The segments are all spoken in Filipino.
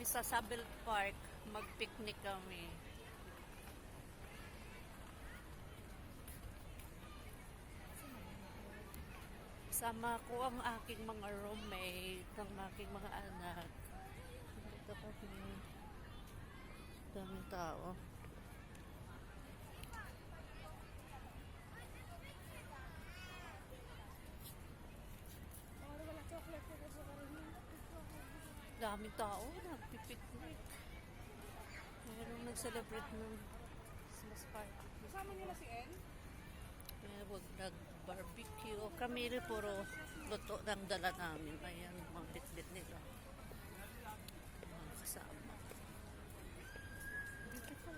kami sa Sabel Park. Mag-picnic kami. Sama ko ang aking mga roommate, ang aking mga anak. Dito kami. Daming tao. Daming tao, nagpipiknik. Mayroong nag-celebrate ng Christmas party. Kasama niyo na si En? Kaya wag nag-barbecue. Kami rin puro luto ng dala namin. Ayan, mga bit-bit nila. Mga kasama. Beautiful.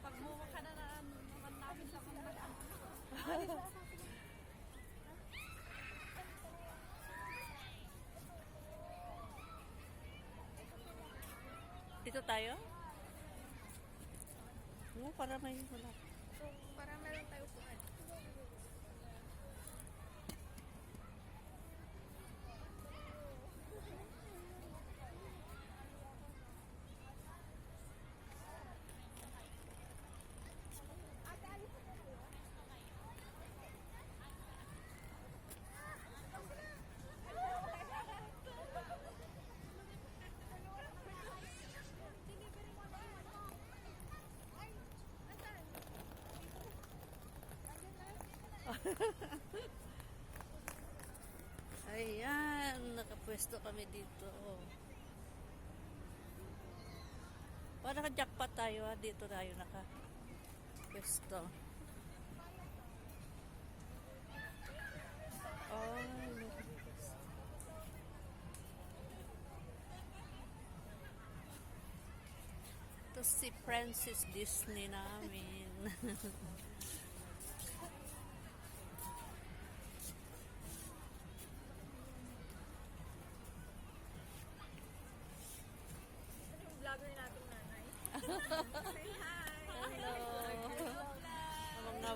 Pagmuha ka na naman namin sa mga Dito tayo? Oo, para may wala. para meron tayo puan. Ayan, nakapwesto kami dito. Para naka-jackpot tayo ha. Dito tayo nakapwesto. Oh, ito si Princess Disney namin. Vlogger natin nanay. Say hi! Hello. Mga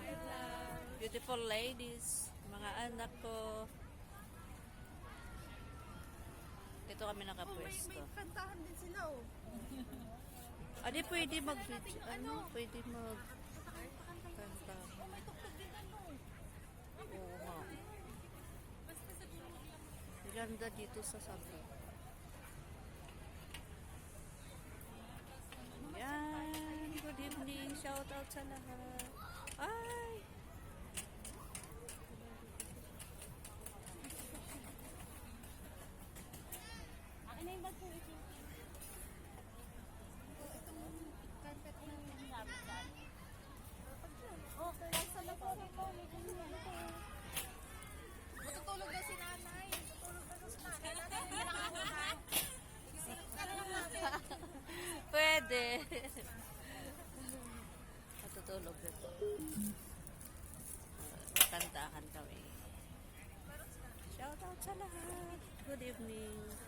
beautiful ladies, mga anak ko. Dito kami nakapwesto. May kantahan din sila oh. Adi pwede mag-video. Ano? Pwede mag-kanta. May tuktok din ano. Oo nga. Basta sa dulo lang. Ganda dito sa Sabah. Yan. Good evening. Shout out sa lahat. Ay! Akin na yung bag po ito. Itong carpet na yung gamit dyan. Oh, nasa na po rin mo. Matutulog daw si nanay. Matutulog daw si nanay. Nanay, hindi na ako ha. Isip ka na lang natin. Pwede. Matutulog dito. Kantahan kami. Shout out sa lahat. Good evening.